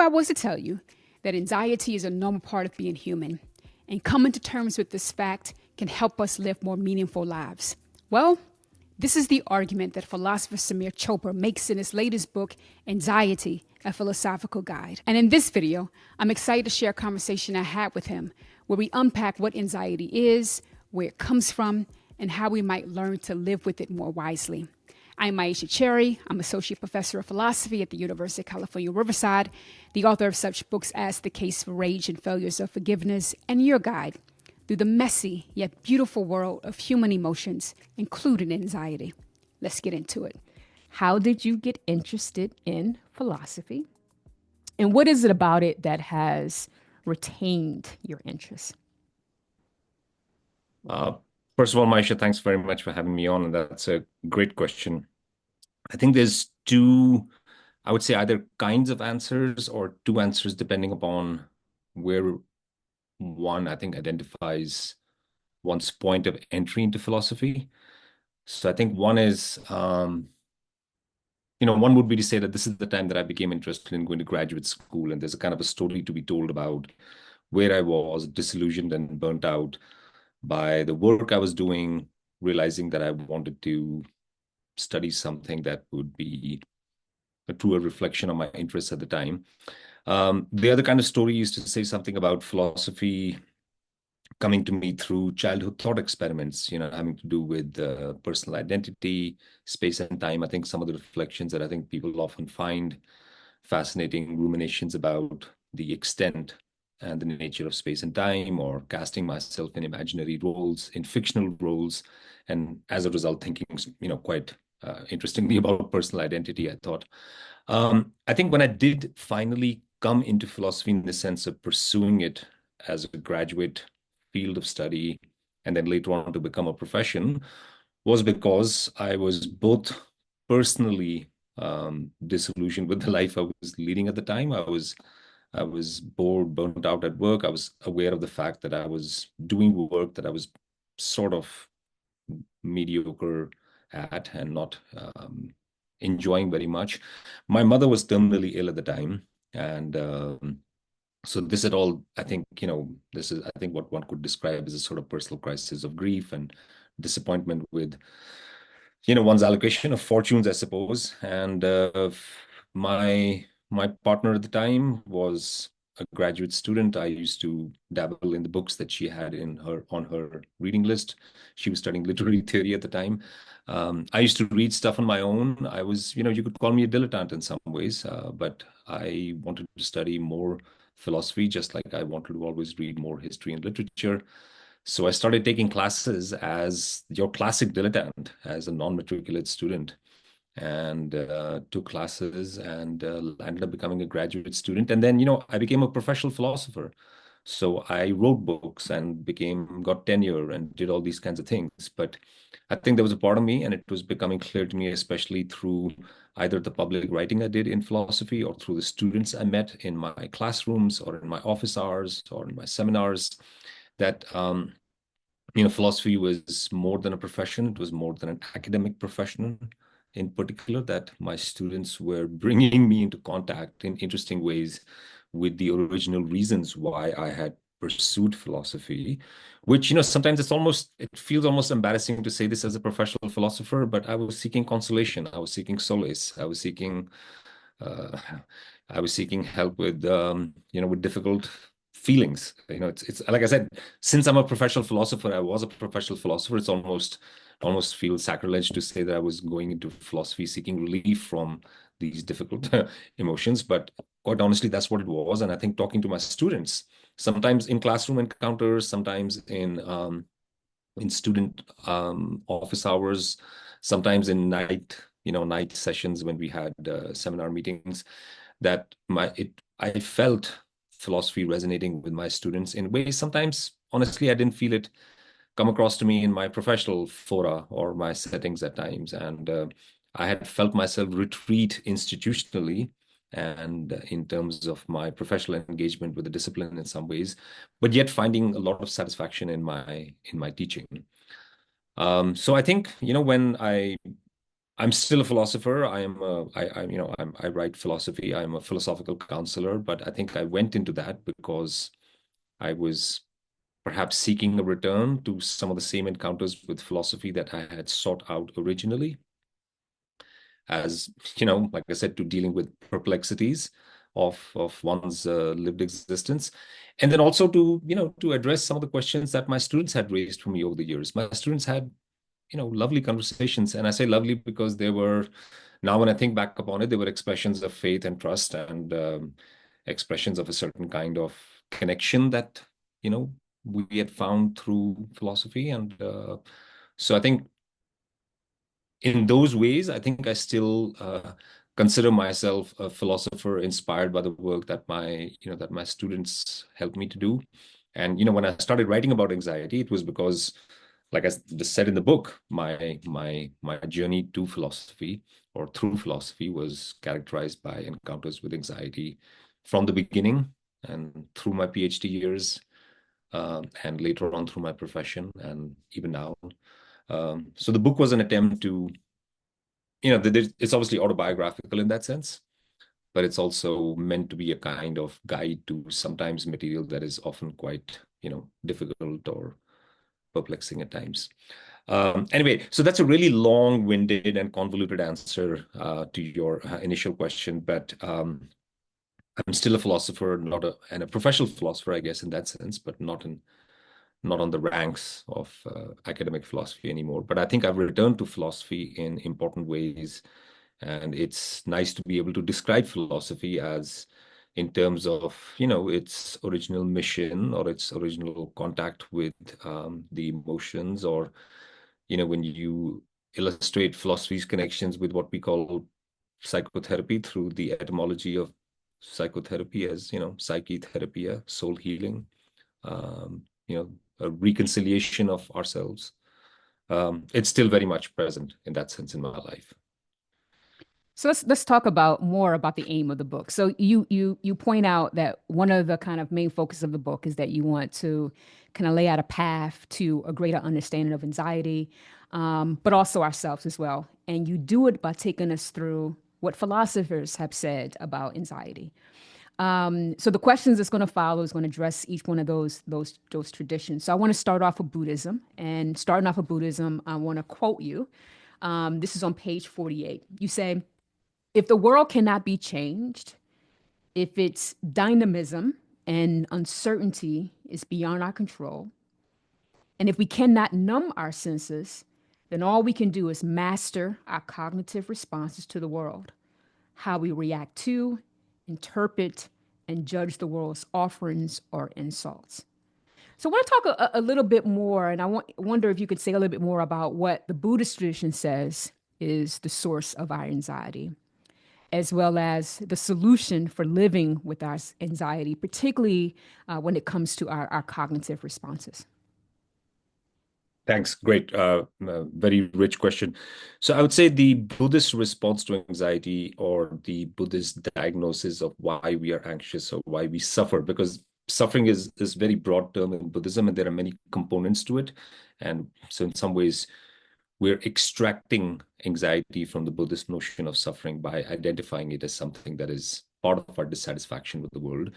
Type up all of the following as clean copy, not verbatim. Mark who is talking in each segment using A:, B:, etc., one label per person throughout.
A: I was to tell you that anxiety is a normal part of being human, and coming to terms with this fact can help us live more meaningful lives? Well, this is the argument that philosopher Samir Chopra makes in his latest book, Anxiety, a Philosophical Guide. And in this video, I'm excited to share a conversation I had with him where we unpack what anxiety is, where it comes from, and how we might learn to live with it more wisely. I'm Myisha Cherry. I'm Associate Professor of Philosophy at the University of California, Riverside, the author of such books as The Case for Rage and Failures of Forgiveness, and your guide through the messy yet beautiful world of human emotions, including anxiety. Let's get into it. How did you get interested in philosophy? And what is it about it that has retained your interest?
B: First of all, Myisha, thanks very much for having me on. And that's a great question. I think there's two, I would say either kinds of answers or two answers depending upon where one, I think, identifies one's point of entry into philosophy. So I think one is, one would be to say that this is the time that I became interested in going to graduate school. And there's a kind of a story to be told about where I was disillusioned and burnt out by the work I was doing, realizing that I wanted to study something that would be a truer reflection of my interests at the time. The other kind of story used to say something about philosophy coming to me through childhood thought experiments, having to do with personal identity, space and time. I think some of the reflections that I think people often find fascinating, ruminations about the extent and the nature of space and time, or casting myself in imaginary roles, in fictional roles, and as a result, thinking, quite interestingly about personal identity, I thought. I think when I did finally come into philosophy in the sense of pursuing it as a graduate field of study, and then later on to become a profession, was because I was both personally disillusioned with the life I was leading at the time. I was bored, burnt out at work. I was aware of the fact that I was doing work that I was sort of mediocre at and not enjoying very much. My mother was terminally ill at the time, and so this at all, I think, this is, I think, what one could describe as a sort of personal crisis of grief and disappointment with, one's allocation of fortunes, I suppose. And my partner at the time was a graduate student. I used to dabble in the books that she had on her reading list. She was studying literary theory at the time. I used to read stuff on my own. I was, you could call me a dilettante in some ways, but I wanted to study more philosophy, just like I wanted to always read more history and literature. So I started taking classes as your classic dilettante, as a non-matriculate student, and took classes and ended up becoming a graduate student. And then, I became a professional philosopher. So I wrote books and got tenure and did all these kinds of things. But I think there was a part of me, and it was becoming clear to me, especially through either the public writing I did in philosophy or through the students I met in my classrooms or in my office hours or in my seminars, that philosophy was more than a profession. It was more than an academic profession in particular, that my students were bringing me into contact in interesting ways with the original reasons why I had pursued philosophy, which, sometimes it feels almost embarrassing to say this as a professional philosopher, but I was seeking consolation. I was seeking solace. Uh, I was seeking help with, with difficult feelings. It's like I said, since I'm a professional philosopher, I was a professional philosopher. It's almost feels sacrilege to say that I was going into philosophy seeking relief from these difficult emotions. But quite honestly, that's what it was. And I think talking to my students, sometimes in classroom encounters, sometimes in student office hours, sometimes in night sessions when we had seminar meetings, that I felt philosophy resonating with my students in ways sometimes, honestly, I didn't feel it come across to me in my professional fora or my settings at times. And I had felt myself retreat institutionally and in terms of my professional engagement with the discipline in some ways, but yet finding a lot of satisfaction in my teaching. So I think, when I I'm still a philosopher. I write philosophy. I'm a philosophical counselor, but I think I went into that because I was perhaps seeking a return to some of the same encounters with philosophy that I had sought out originally, as like I said, to dealing with perplexities of one's lived existence, and then also to to address some of the questions that my students had raised for me over the years. My students had lovely conversations, and I say lovely because they were, now when I think back upon it, they were expressions of faith and trust, and expressions of a certain kind of connection that we had found through philosophy. And so I think in those ways, I think I still consider myself a philosopher inspired by the work that my students helped me to do. And when I started writing about anxiety, it was because, like I just said in the book, my journey to philosophy or through philosophy was characterized by encounters with anxiety from the beginning and through my PhD years, and later on through my profession and even now. So the book was an attempt to, it's obviously autobiographical in that sense, but it's also meant to be a kind of guide to sometimes material that is often quite, difficult or perplexing at times. Anyway, so that's a really long-winded and convoluted answer to your initial question, but I'm still a philosopher, and a professional philosopher, I guess, in that sense, but not on the ranks of academic philosophy anymore. But I think I've returned to philosophy in important ways, and it's nice to be able to describe philosophy as in terms of its original mission or its original contact with the emotions, or when you illustrate philosophy's connections with what we call psychotherapy through the etymology of psychotherapy as psyche therapia, soul healing, a reconciliation of ourselves. It's still very much present in that sense in my life.
A: So let's talk about more about the aim of the book. So you point out that one of the kind of main focus of the book is that you want to kind of lay out a path to a greater understanding of anxiety, but also ourselves as well. And you do it by taking us through what philosophers have said about anxiety. So the questions that's going to follow is going to address each one of those traditions. So I want to start off with Buddhism, and starting off with Buddhism, I want to quote you. This is on page 48. You say, if the world cannot be changed, if its dynamism and uncertainty is beyond our control, and if we cannot numb our senses, then all we can do is master our cognitive responses to the world, how we react to, interpret, and judge the world's offerings or insults. So I want to talk a little bit more, and wonder if you could say a little bit more about what the Buddhist tradition says is the source of our anxiety, as well as the solution for living with our anxiety, particularly when it comes to our cognitive responses.
B: Thanks. Great. Very rich question. So I would say the Buddhist response to anxiety, or the Buddhist diagnosis of why we are anxious or why we suffer, because suffering is very broad term in Buddhism, and there are many components to it. And so in some ways, we're extracting anxiety from the Buddhist notion of suffering by identifying it as something that is part of our dissatisfaction with the world.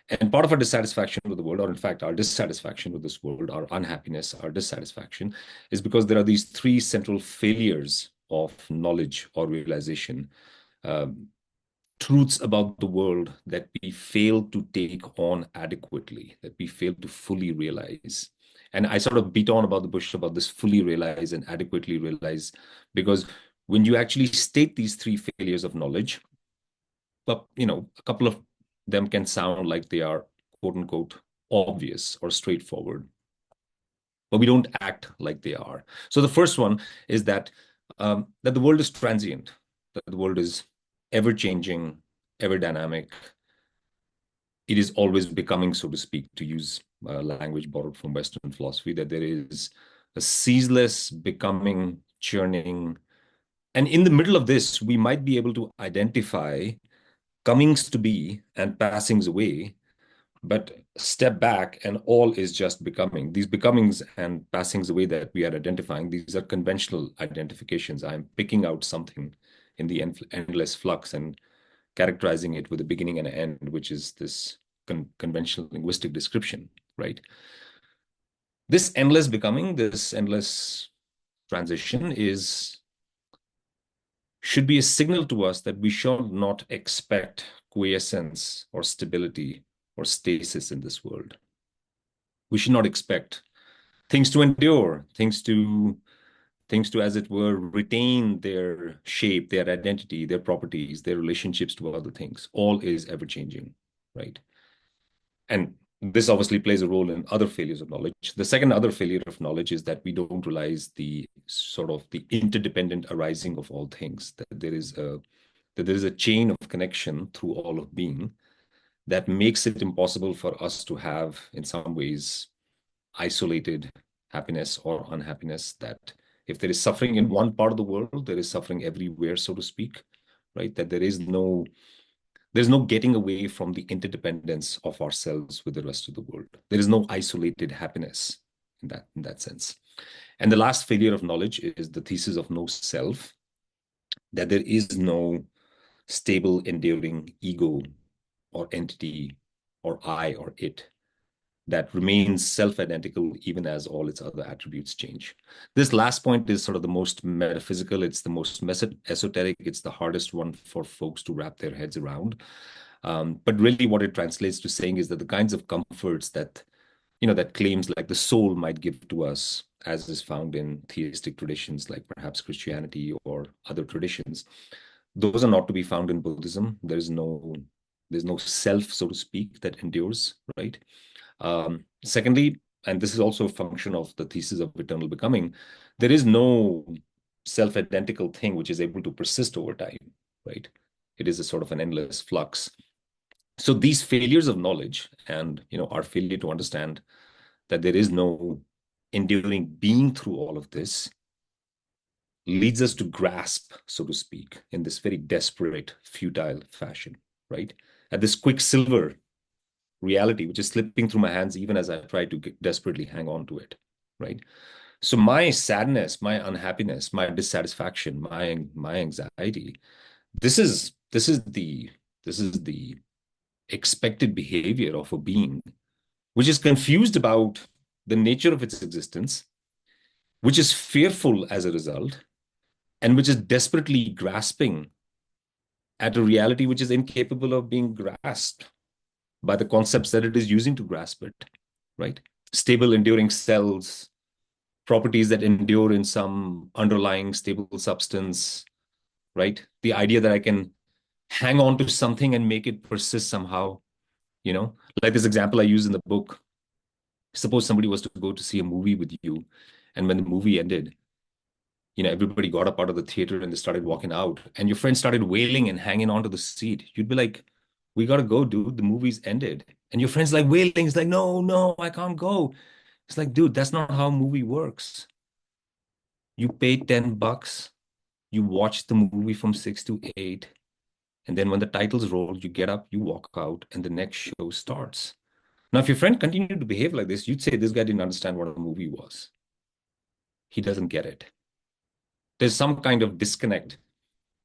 B: And part of our dissatisfaction with the world, or in fact, our dissatisfaction with this world, our unhappiness, our dissatisfaction, is because there are these three central failures of knowledge or realization, um, truths about the world that we fail to take on adequately, that we fail to fully realize. And I sort of beat on about the bush about this fully realize and adequately realize, because when you actually state these three failures of knowledge, but a couple of them can sound like they are quote unquote obvious or straightforward, but we don't act like they are. So the first one is that the world is transient, that the world is ever changing, ever dynamic. It is always becoming, so to speak, to use language borrowed from Western philosophy, that there is a ceaseless becoming, churning. And in the middle of this, we might be able to identify comings to be and passings away, But step back and all is just becoming. These becomings and passings away that we are identifying, these are conventional identifications. I'm picking out something in the endless flux and characterizing it with a beginning and an end, which is this conventional linguistic description, right? This endless becoming, this endless transition should be a signal to us that we should not expect quiescence or stability or stasis in this world. We should not expect things to endure, things to, as it were, retain their shape, their identity, their properties, their relationships to other things. All is ever changing, right? And this obviously plays a role in other failures of knowledge. The second other failure of knowledge is that we don't realize the sort of the interdependent arising of all things, that there is a chain of connection through all of being that makes it impossible for us to have, in some ways, isolated happiness or unhappiness. That if there is suffering in one part of the world, there is suffering everywhere, so to speak, right? That there's no getting away from the interdependence of ourselves with the rest of the world. There is no isolated happiness in that sense. And the last failure of knowledge is the thesis of no self, that there is no stable, enduring ego or entity or I or it that remains self-identical even as all its other attributes change. This last point is sort of the most metaphysical. It's the most esoteric. It's the hardest one for folks to wrap their heads around. But really what it translates to saying is that the kinds of comforts that, that claims like the soul might give to us, as is found in theistic traditions like perhaps Christianity or other traditions, those are not to be found in Buddhism. There's no self, so to speak, that endures, right? Secondly, and this is also a function of the thesis of eternal becoming, there is no self-identical thing which is able to persist over time, right? It is a sort of an endless flux. So these failures of knowledge and our failure to understand that there is no enduring being through all of this leads us to grasp, so to speak, in this very desperate, futile fashion, right? At this quicksilver reality, which is slipping through my hands even as I try to desperately hang on to it, right? So my sadness, my unhappiness, my dissatisfaction, my anxiety, this is the expected behavior of a being which is confused about the nature of its existence, which is fearful as a result, and which is desperately grasping at a reality which is incapable of being grasped by the concepts that it is using to grasp it, right? Stable, enduring cells, properties that endure in some underlying stable substance, right? The idea that I can hang on to something and make it persist somehow, like this example I use in the book. Suppose somebody was to go to see a movie with you, and when the movie ended, everybody got up out of the theater and they started walking out, and your friend started wailing and hanging onto the seat. You'd be like, we gotta go, dude. The movie's ended. And your friend's like wailing. It's like, no, no, I can't go. It's like, dude, that's not how a movie works. You pay $10, you watch the movie from 6 to 8, and then when the titles roll, you get up, you walk out, and the next show starts. Now, if your friend continued to behave like this, you'd say this guy didn't understand what a movie was. He doesn't get it. There's some kind of disconnect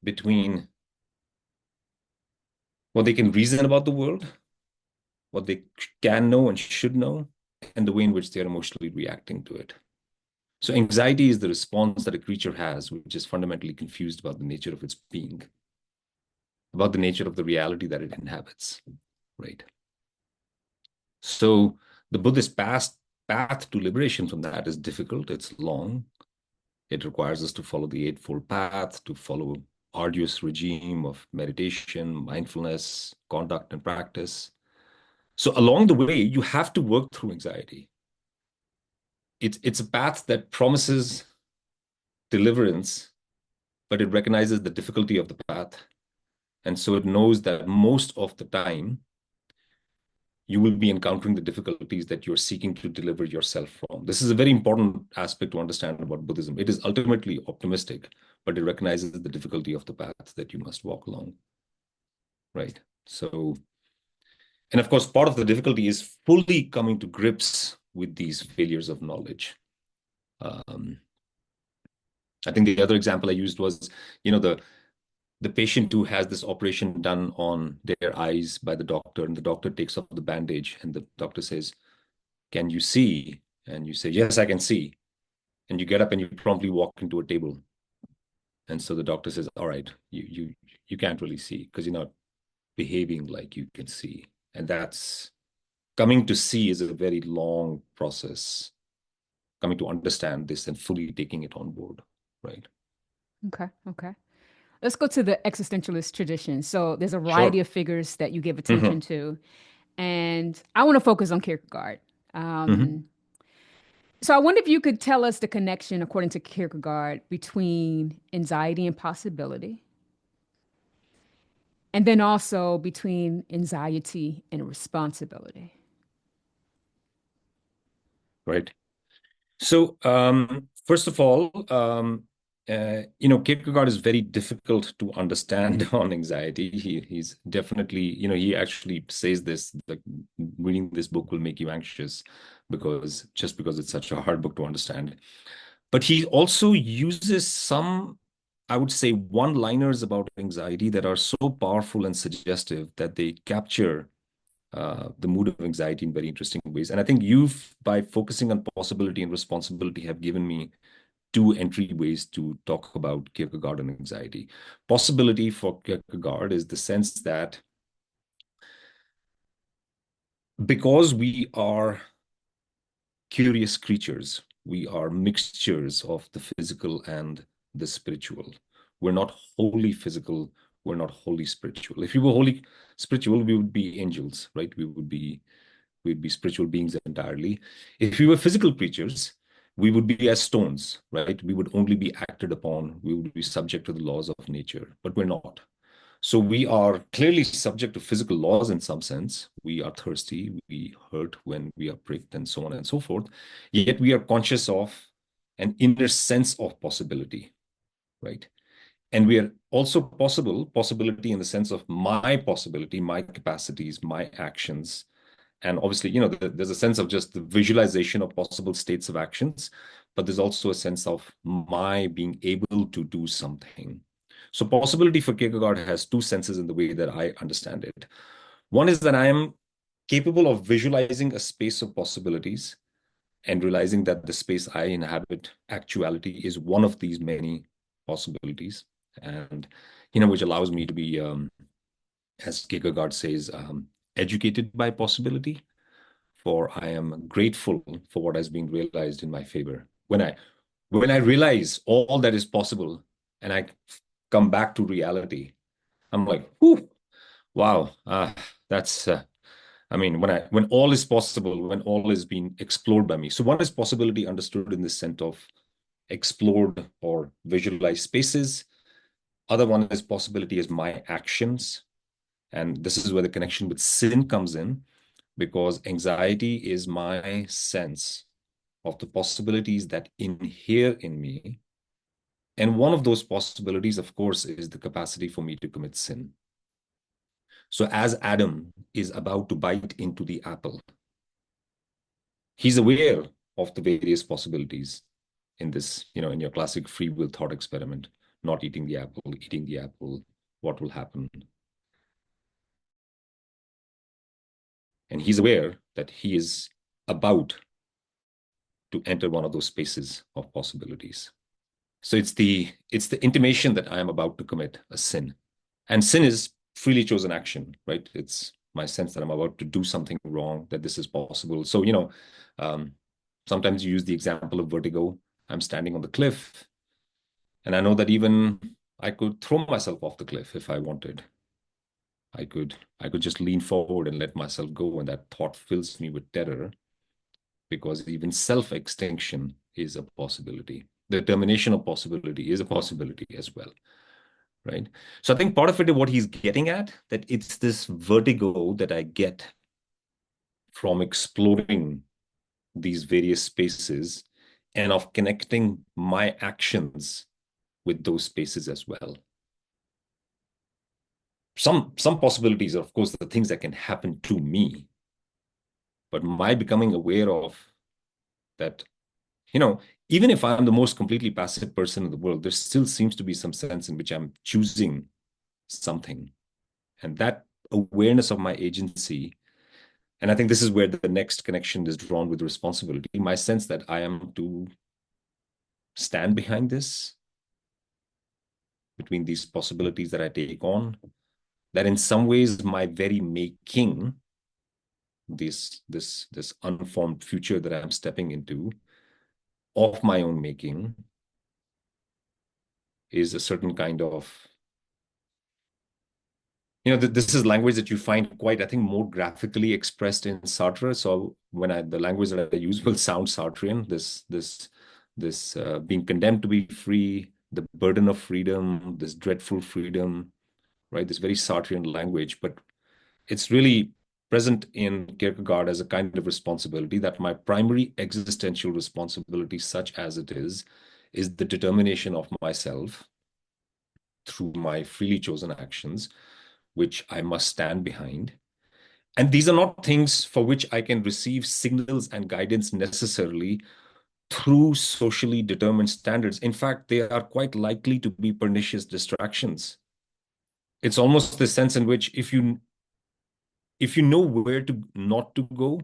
B: between what they can reason about the world, what they can know and should know, and the way in which they're emotionally reacting to it. So anxiety is the response that a creature has, which is fundamentally confused about the nature of its being, about the nature of the reality that it inhabits, right? So the Buddhist path to liberation from that is difficult. It's long. It requires us to follow the Eightfold Path, to follow arduous regime of meditation, mindfulness, conduct, and practice. So along the way, you have to work through anxiety. It's a path that promises deliverance, but it recognizes the difficulty of the path. And so it knows that most of the time, you will be encountering the difficulties that you're seeking to deliver yourself from. This is a very important aspect to understand about Buddhism. It is ultimately optimistic, but it recognizes the difficulty of the path that you must walk along, right? So And of course, part of the difficulty is fully coming to grips with these failures of knowledge. Um, I think the other example I used was, the patient who has this operation done on their eyes by the doctor, and the doctor takes off the bandage, and the doctor says, "Can you see?" And you say, "Yes, I can see." And you get up and you promptly walk into a table. And so the doctor says, "All right, you can't really see because you're not behaving like you can see." And that's coming to see is a very long process, coming to understand this and fully taking it on board, right?
A: Okay, okay. Let's go to the existentialist tradition. So there's a variety
B: Sure.
A: of figures that you give attention
B: Hmm.
A: to, and I want to focus on Kierkegaard.
B: Hmm.
A: So I wonder if you could tell us the connection, according to Kierkegaard, between anxiety and possibility, and then also between anxiety and responsibility.
B: Right. So, first of all, Kierkegaard is very difficult to understand on anxiety. He's definitely, he actually says this, that reading this book will make you anxious because it's such a hard book to understand. But he also uses some, I would say, one-liners about anxiety that are so powerful and suggestive that they capture the mood of anxiety in very interesting ways. And I think you've, by focusing on possibility and responsibility, have given me two entry ways to talk about Kierkegaard and anxiety. Possibility for Kierkegaard is the sense that because we are curious creatures, we are mixtures of the physical and the spiritual. We're not wholly physical, we're not wholly spiritual. If we were wholly spiritual, we would be angels, right? We'd be spiritual beings entirely. If we were physical creatures, we would be as stones, right? We would only be acted upon. We would be subject to the laws of nature, but we're not. So we are clearly subject to physical laws in some sense. We are thirsty, we hurt when we are pricked, and so on and so forth. Yet we are conscious of an inner sense of possibility, right? And we are also possibility in the sense of my possibility, my capacities, my actions, and obviously, there's a sense of just the visualization of possible states of actions, but there's also a sense of my being able to do something. So possibility for Kierkegaard has two senses in the way that I understand it. One is that I am capable of visualizing a space of possibilities and realizing that the space I inhabit, actuality, is one of these many possibilities. And, which allows me to be, as Kierkegaard says, educated by possibility, for I am grateful for what has been realized in my favor. When I realize all that is possible and I come back to reality, I'm like, whew, wow, that's I mean, when all is possible, when all is being explored by me. So one is possibility understood in the sense of explored or visualized spaces. Other one is possibility as my actions. And this is where the connection with sin comes in, because anxiety is my sense of the possibilities that inhere in me. And one of those possibilities, of course, is the capacity for me to commit sin. So as Adam is about to bite into the apple, he's aware of the various possibilities in this, in your classic free will thought experiment, not eating the apple, eating the apple, what will happen? And he's aware that he is about to enter one of those spaces of possibilities. So it's the intimation that I am about to commit a sin. And sin is freely chosen action, right? It's my sense that I'm about to do something wrong, that this is possible. So, um, sometimes you use the example of vertigo. I'm standing on the cliff, and I know that even I could throw myself off the cliff if I wanted. I could just lean forward and let myself go, and that thought fills me with terror, because even self-extinction is a possibility. The termination of possibility is a possibility as well, right? So I think part of it is what he's getting at, that it's this vertigo that I get from exploring these various spaces and of connecting my actions with those spaces as well. some possibilities are, of course, the things that can happen to me. But my becoming aware of that, you know, even if I'm the most completely passive person in the world, there still seems to be some sense in which I'm choosing something. And that awareness of my agency, and I think this is where the next connection is drawn with responsibility, my sense that I am to stand behind this, between these possibilities that I take on, that in some ways my very making, this unformed future that I'm stepping into, of my own making, is a certain kind of, this is language that you find quite, I think, more graphically expressed in Sartre. So the language that I use will sound Sartrean, this being condemned to be free, the burden of freedom, this dreadful freedom, right? This very Sartrean language, but it's really present in Kierkegaard as a kind of responsibility, that my primary existential responsibility, such as it is the determination of myself through my freely chosen actions, which I must stand behind. And these are not things for which I can receive signals and guidance necessarily through socially determined standards. In fact, they are quite likely to be pernicious distractions. It's almost the sense in which if you know where to not to go,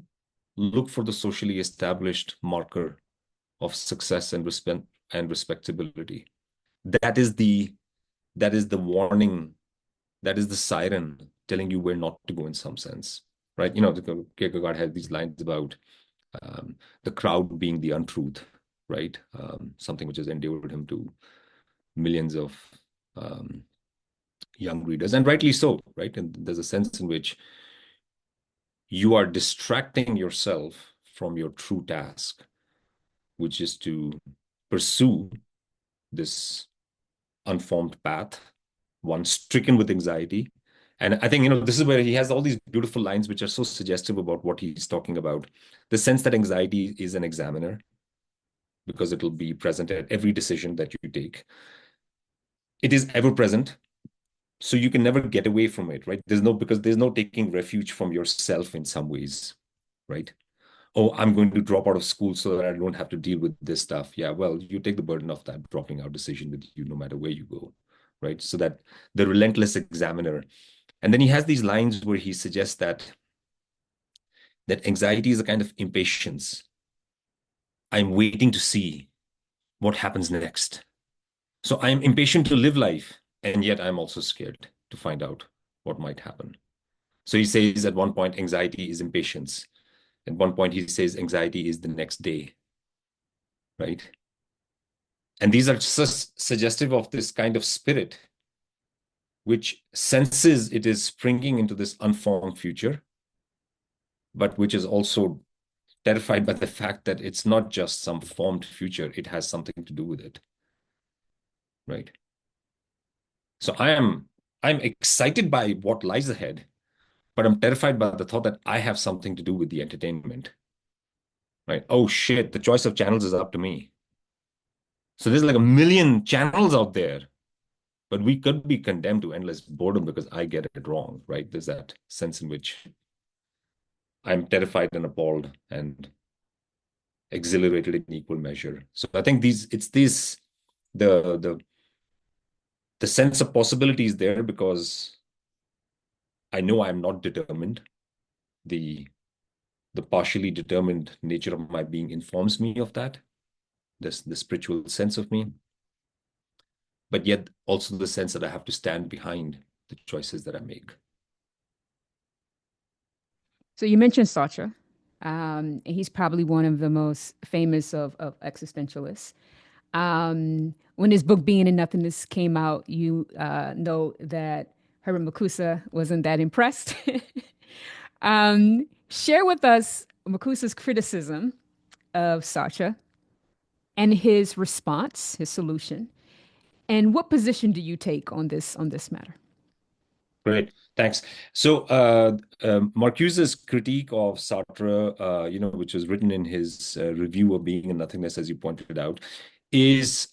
B: look for the socially established marker of success and respectability. That is the warning, that is the siren telling you where not to go in some sense, right? Kierkegaard had these lines about the crowd being the untruth, right? Something which has endeared him to millions of um, young readers, and rightly so, right? And there's a sense in which you are distracting yourself from your true task, which is to pursue this unformed path, one stricken with anxiety. And I think, this is where he has all these beautiful lines which are so suggestive about what he's talking about. The sense that anxiety is an examiner, because it'll be present at every decision that you take. It is ever present, so you can never get away from it, right? Because there's no taking refuge from yourself in some ways, right? Oh, I'm going to drop out of school so that I don't have to deal with this stuff. Yeah, well, you take the burden of that dropping out decision with you no matter where you go, right? So that the relentless examiner. And then he has these lines where he suggests that anxiety is a kind of impatience. I'm waiting to see what happens next. So I'm impatient to live life, and yet I'm also scared to find out what might happen. So he says at one point, anxiety is impatience. At one point, he says anxiety is the next day, right? And these are just suggestive of this kind of spirit, which senses it is springing into this unformed future, but which is also terrified by the fact that it's not just some formed future, it has something to do with it, right? So I'm excited by what lies ahead, but I'm terrified by the thought that I have something to do with the entertainment, right? Oh shit, the choice of channels is up to me. So there's like a million channels out there, but we could be condemned to endless boredom because I get it wrong, right? There's that sense in which I'm terrified and appalled and exhilarated in equal measure. So I think the the the sense of possibility is there because I know I'm not determined. The the partially determined nature of my being informs me of that. The spiritual sense of me, but yet also the sense that I have to stand behind the choices that I make.
A: So you mentioned Sartre. And he's probably one of the most famous of existentialists. When his book Being and Nothingness came out, you know that Herbert Marcuse wasn't that impressed. Share with us Marcuse's criticism of Sartre and his response, his solution, and what position do you take on this matter?
B: Great, thanks. So, Marcuse's critique of Sartre, which was written in his review of Being and Nothingness, as you pointed out, is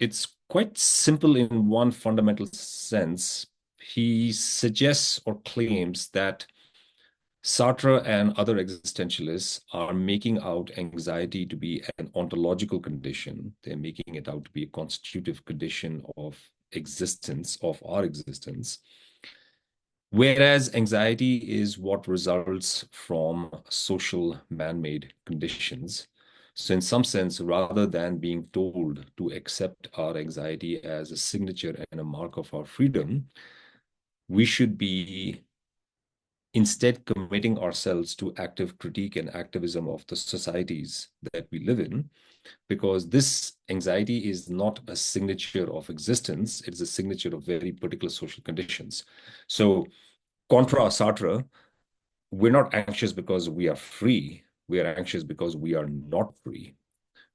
B: it's quite simple in one fundamental sense. he suggests or claims that Sartre and other existentialists are making out anxiety to be an ontological condition. They're making it out to be a constitutive condition of existence, of our existence. Whereas anxiety is what results from social man-made conditions. So in some sense, rather than being told to accept our anxiety as a signature and a mark of our freedom, we should be instead committing ourselves to active critique and activism of the societies that we live in, because this anxiety is not a signature of existence, it is a signature of very particular social conditions. So, contra Sartre, we're not anxious because we are free, we are anxious because we are not free.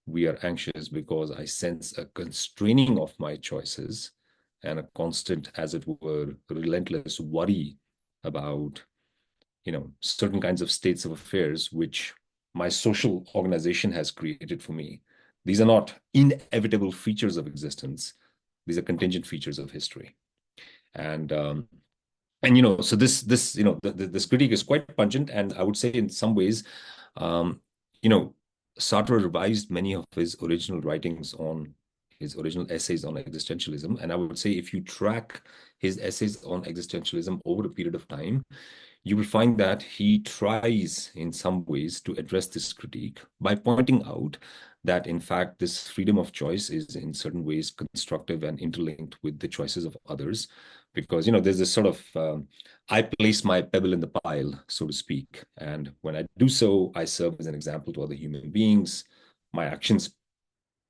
B: We are anxious because I sense a constraining of my choices and a constant, as it were, relentless worry about certain kinds of states of affairs which my social organization has created for me. These are not inevitable features of existence. These are contingent features of history. And so this critique is quite pungent, and I would say in some ways, um, you know, Sartre revised many of his original writings on his original essays on existentialism, and I would say if you track his essays on existentialism over a period of time, you will find that he tries in some ways to address this critique by pointing out that in fact this freedom of choice is in certain ways constructive and interlinked with the choices of others, because there's this sort of I place my pebble in the pile, so to speak, and when I do so I serve as an example to other human beings. My actions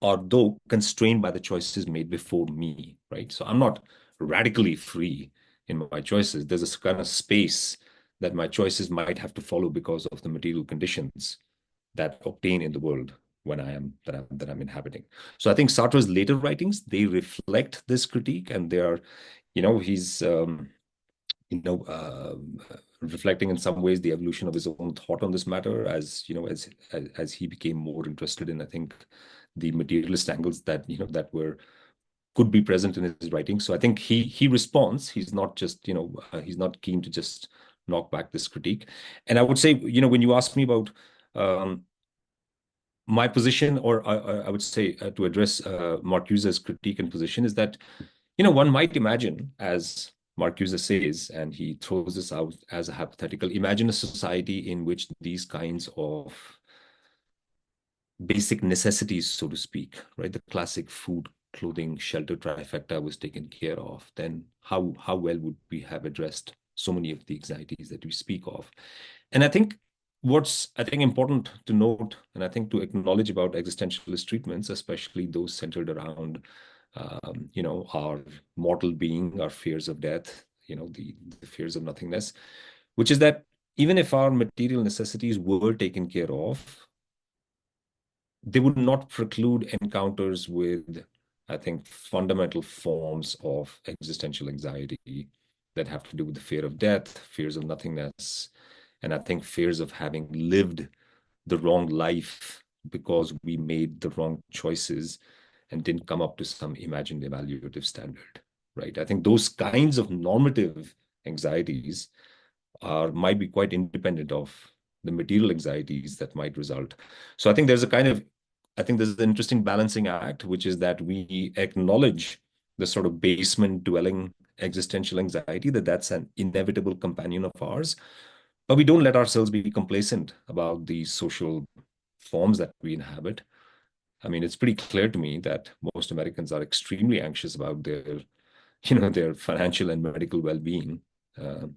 B: are though constrained by the choices made before me, right? So I'm not radically free in my choices. There's a kind of space that my choices might have to follow because of the material conditions that obtain in the world when I'm inhabiting. So I think Sartre's later writings, they reflect this critique, and they are, he's you know, uh, reflecting in some ways the evolution of his own thought on this matter, as he became more interested in, I think, the materialist angles that were could be present in his writing. So I think he responds. He's not just he's not keen to just knock back this critique. And I would say, when you ask me about um, my position, or I would say to address Marcuse's critique and position, is that one might imagine, as Marcuse says, and he throws this out as a hypothetical, imagine a society in which these kinds of basic necessities, so to speak, right? The classic food, clothing, shelter trifecta was taken care of. Then how well would we have addressed so many of the anxieties that we speak of? And I think important to note, and I think to acknowledge about existentialist treatments, especially those centered around our mortal being, our fears of death, the fears of nothingness, which is that even if our material necessities were taken care of, they would not preclude encounters with, I think, fundamental forms of existential anxiety that have to do with the fear of death, fears of nothingness, and I think fears of having lived the wrong life because we made the wrong choices and didn't come up to some imagined evaluative standard, right? I think those kinds of normative anxieties might be quite independent of the material anxieties that might result. So I think there's an interesting balancing act, which is that we acknowledge the sort of basement dwelling existential anxiety, that's an inevitable companion of ours, but we don't let ourselves be complacent about the social forms that we inhabit. I mean, it's pretty clear to me that most Americans are extremely anxious about their financial and medical well-being. Uh,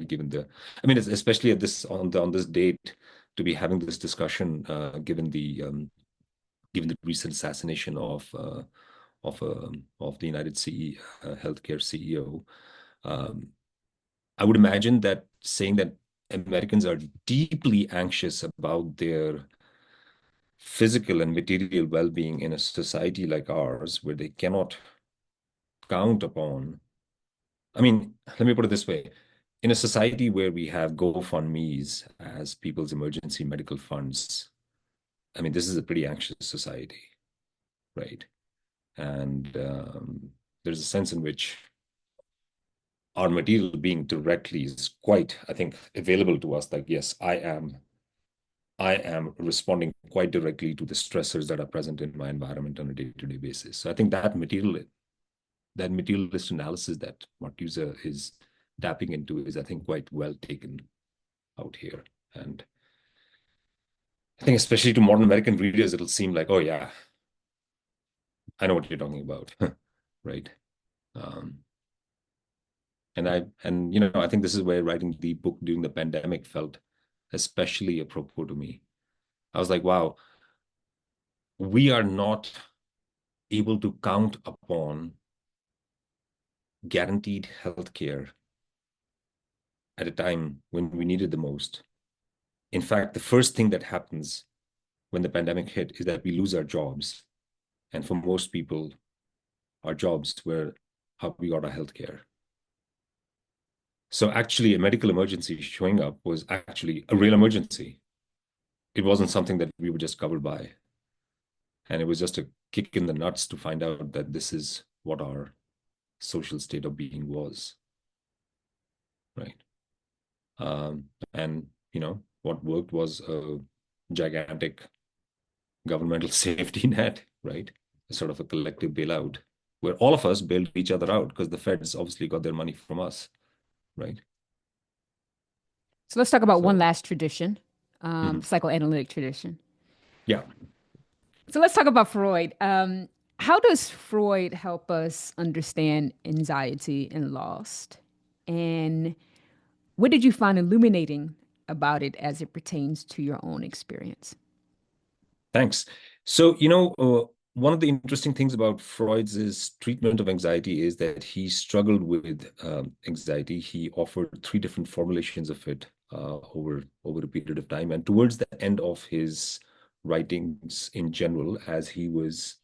B: Given the, I mean, especially at this on this date, to be having this discussion, given the recent assassination of the United healthcare CEO. Um, I would imagine that saying that Americans are deeply anxious about their physical and material well-being in a society like ours, where they cannot count upon. I mean, let me put it this way. In a society where we have GoFundMe's as people's emergency medical funds, I mean, this is a pretty anxious society, right? And there's a sense in which our material being directly is quite, I think, available to us. Like, yes, I am responding quite directly to the stressors that are present in my environment on a day-to-day basis. So I think that materialist analysis that Marcuse is tapping into is, I think, quite well taken out here. And I think especially to modern American readers, it'll seem like, oh yeah, I know what you're talking about, right? Um, and I think this is where writing the book during the pandemic felt especially apropos to me. I was like, wow, we are not able to count upon guaranteed healthcare at a time when we need it the most. In fact, the first thing that happens when the pandemic hit is that we lose our jobs. And for most people, our jobs were how we got our healthcare. So actually, a medical emergency showing up was actually a real emergency. It wasn't something that we were just covered by. And it was just a kick in the nuts to find out that this is what our social state of being was, right? And what worked was a gigantic governmental safety net, right? Sort of a collective bailout where all of us bailed each other out because the feds obviously got their money from us, right?
A: So let's talk about one
B: So,
A: last tradition,
B: mhm.
A: psychoanalytic tradition.
B: Yeah,
A: So let's talk about Freud. How does Freud help us understand anxiety and loss? And what did you find illuminating about it as it pertains to your own experience?
B: thanks. So, one of the interesting things about Freud's treatment of anxiety is that he struggled with anxiety. He offered three different formulations of it over a period of time, and towards the end of his writings in general, as he was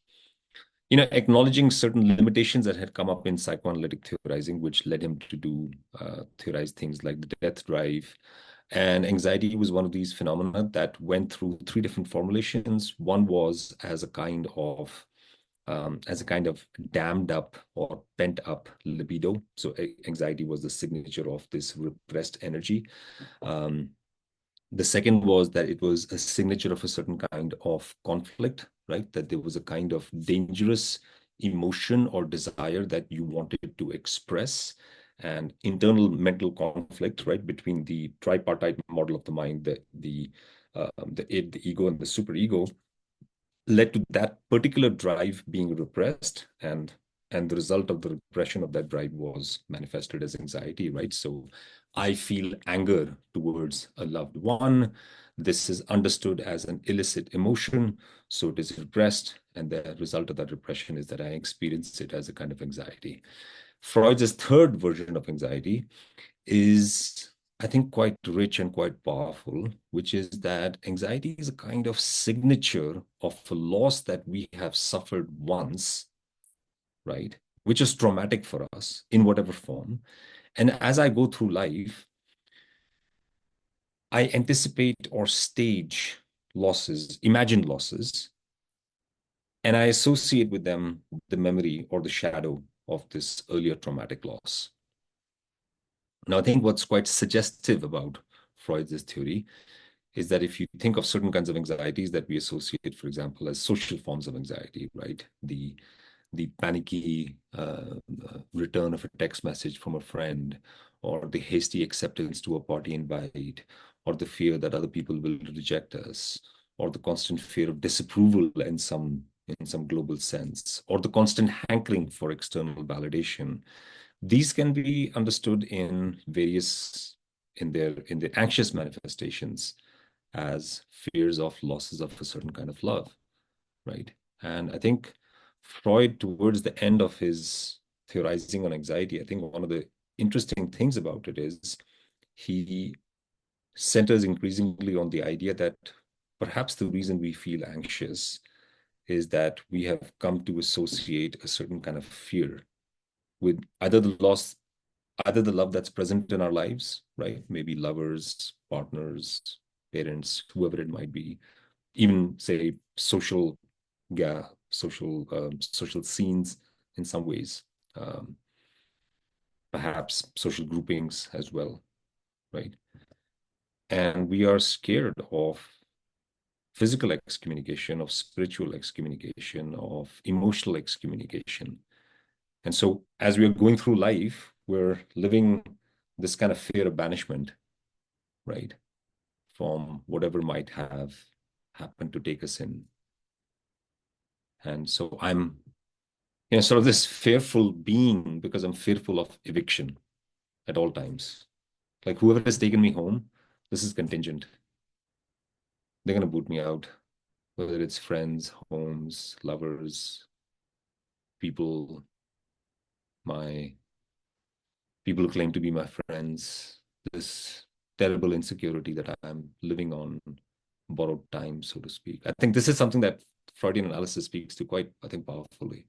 B: acknowledging certain limitations that had come up in psychoanalytic theorizing, which led him to do theorize things like the death drive. And anxiety was one of these phenomena that went through three different formulations. One was as a kind of dammed up or pent up libido. So anxiety was the signature of this repressed energy. Um, the second was that it was a signature of a certain kind of conflict, right? That there was a kind of dangerous emotion or desire that you wanted to express, and internal mental conflict, right, between the tripartite model of the mind, the id, the ego, and the superego, led to that particular drive being repressed, and the result of the repression of that drive was manifested as anxiety, right? So I feel anger towards a loved one. This is understood as an illicit emotion, so it is repressed, and the result of that repression is that I experience it as a kind of anxiety. Freud's third version of anxiety is, I think, quite rich and quite powerful, which is that anxiety is a kind of signature of a loss that we have suffered once, right? Which is traumatic for us in whatever form. And as I go through life, I anticipate or stage losses, imagined losses, and I associate with them the memory or the shadow of this earlier traumatic loss. Now, I think what's quite suggestive about Freud's theory is that if you think of certain kinds of anxieties that we associate, for example, as social forms of anxiety, right? The panicky return of a text message from a friend, or the hasty acceptance to a party invite, or the fear that other people will reject us, or the constant fear of disapproval in some global sense, or the constant hankering for external validation. These can be understood in their anxious manifestations as fears of losses of a certain kind of love, right? And I think Freud, towards the end of his theorizing on anxiety, I think one of the interesting things about it is he centers increasingly on the idea that perhaps the reason we feel anxious is that we have come to associate a certain kind of fear with either the love that's present in our lives, right? Maybe lovers, partners, parents, whoever it might be, even say social scenes in some ways. Um, perhaps social groupings as well, right? And we are scared of physical excommunication, of spiritual excommunication, of emotional excommunication. And so as we are going through life, we're living this kind of fear of banishment, right? From whatever might have happened to take us in. And so I'm, sort of this fearful being because I'm fearful of eviction at all times. Like whoever has taken me home, this is contingent. They're going to boot me out, whether it's friends, homes, lovers, people, my people who claim to be my friends, this terrible insecurity that I'm living on borrowed time, so to speak. I think this is something that Freudian analysis speaks to quite, I think, powerfully.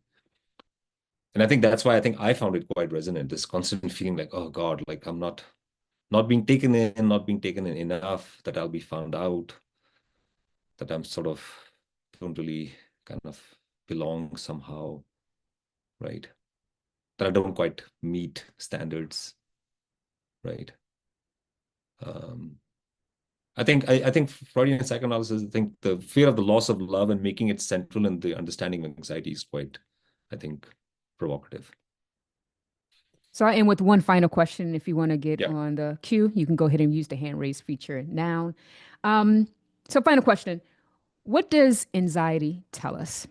B: And I think that's why I think I found it quite resonant, this constant feeling like, oh God, like I'm not being taken in, not being taken in enough, that I'll be found out, that I'm sort of don't really kind of belong somehow, right? That I don't quite meet standards, right? Um, I think Freudian psychoanalysis, I think the fear of the loss of love and making it central in the understanding of anxiety is quite, I think, provocative.
A: So I end with one final question. If you want to get
B: Yeah.
A: on the queue, you can go ahead and use the hand raise feature now. Um, so final question. What does anxiety tell us?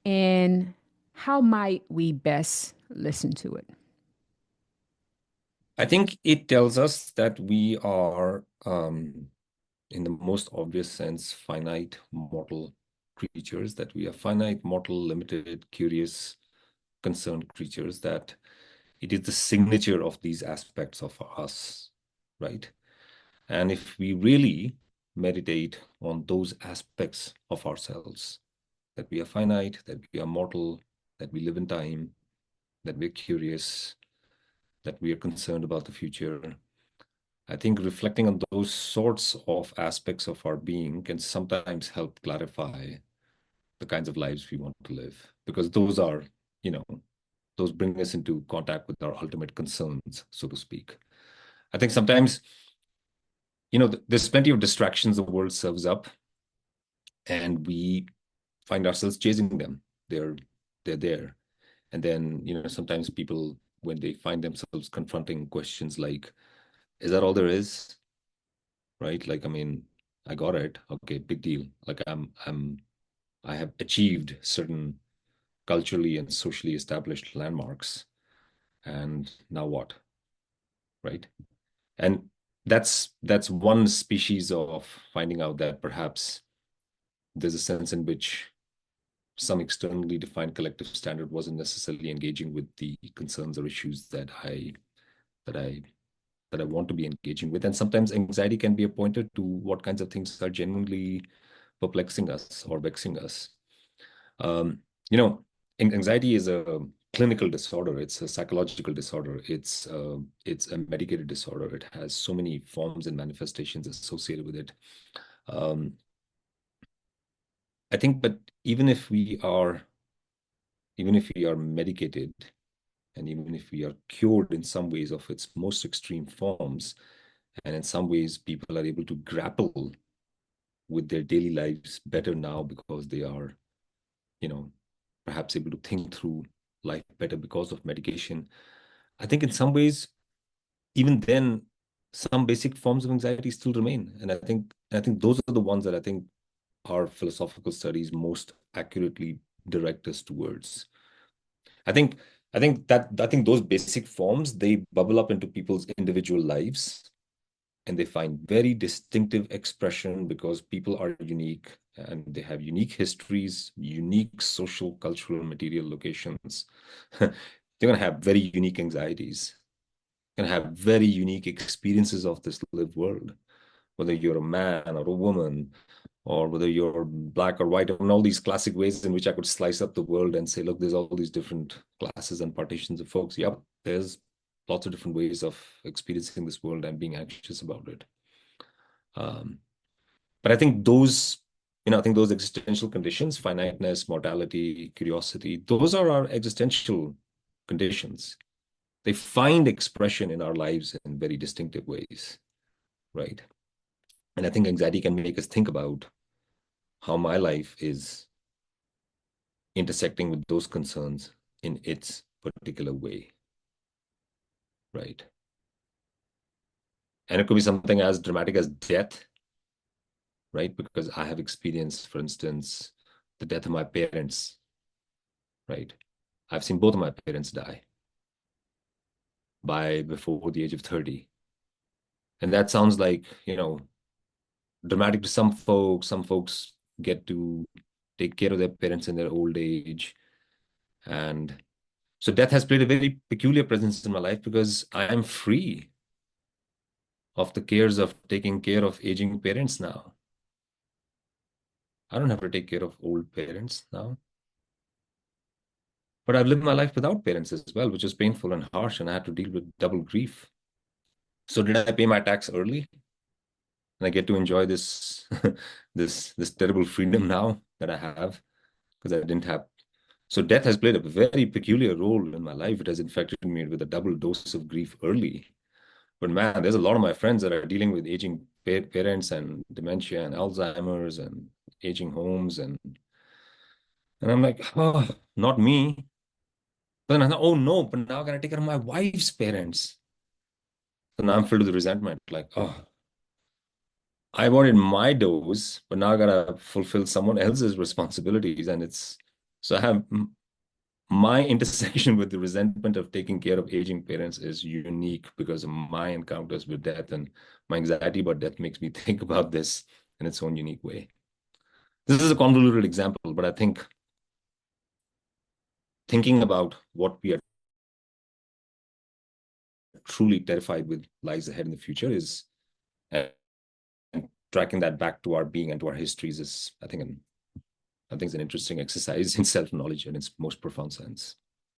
A: And how might we best listen to it?
B: I think it tells us that we are, in the most obvious sense, finite mortal creatures, that we are finite, mortal, limited, curious, concerned creatures, that it is the signature of these aspects of us, right? And if we really meditate on those aspects of ourselves, that we are finite, that we are mortal, that we live in time, that we're curious, that we are concerned about the future, I think reflecting on those sorts of aspects of our being can sometimes help clarify the kinds of lives we want to live, because those are, you know, those bring us into contact with our ultimate concerns, so to speak. I think sometimes, there's plenty of distractions the world serves up, and we find ourselves chasing them. They're there. And then, sometimes people, when they find themselves confronting questions like, is that all there is? Right? Like, I mean, I got it. Okay, big deal. Like I have achieved certain culturally and socially established landmarks. And now what? Right? And that's one species of finding out that perhaps there's a sense in which some externally defined collective standard wasn't necessarily engaging with the concerns or issues that I that I want to be engaging with. And sometimes anxiety can be a pointer to what kinds of things are genuinely perplexing us or vexing us. Um, you know, Anxiety is a clinical disorder. It's a psychological disorder. It's a medicated disorder. It has so many forms and manifestations associated with it. Um, I think, but even if we are medicated, and even if we are cured in some ways of its most extreme forms, and in some ways people are able to grapple with their daily lives better now because they are, you know, perhaps able to think through life better because of medication. I think in some ways, even then, some basic forms of anxiety still remain. And I think those are the ones that I think our philosophical studies most accurately direct us towards. I think I think those basic forms, they bubble up into people's individual lives, and they find very distinctive expression because people are unique and they have unique histories, unique social, cultural, material locations. They're going to have very unique anxieties, going to have very unique experiences of this lived world, whether you're a man or a woman, or whether you're black or white, and all these classic ways in which I could slice up the world and say, look, there's all these different classes and partitions of folks. Yep, there's lots of different ways of experiencing this world and being anxious about it. Um, but I think those existential conditions, finiteness, mortality, curiosity, those are our existential conditions. they find expression in our lives in very distinctive ways, right? And I think anxiety can make us think about how my life is intersecting with those concerns in its particular way, right? And it could be something as dramatic as death, right? Because I have experienced, for instance, the death of my parents, right? I've seen both of my parents die by before the age of 30. And that sounds like, dramatic to some folks. Some folks get to take care of their parents in their old age. And so death has played a very peculiar presence in my life because I am free of the cares of taking care of aging parents now. I don't have to take care of old parents now. But I've lived my life without parents as well, which is painful and harsh, and I had to deal with double grief. So did I pay my tax early? And I get to enjoy this this terrible freedom now that I have because I didn't have. So death has played a very peculiar role in my life. It has infected me with a double dose of grief early. But man, there's a lot of my friends that are dealing with aging parents and dementia and Alzheimer's and aging homes, and I'm like, oh, not me. But then I thought, oh no, but now I gotta take care of my wife's parents. So now I'm filled with resentment, like, oh, I wanted my dose, but now I gotta fulfill someone else's responsibilities. And it's so I have my intersection with the resentment of taking care of aging parents is unique because of my encounters with death, and my anxiety about death makes me think about this in its own unique way. This is a convoluted example, but I think thinking about what we are truly terrified with lies ahead in the future is, and tracking that back to our being and to our histories is, I think, it's an interesting exercise in self-knowledge in its most profound sense.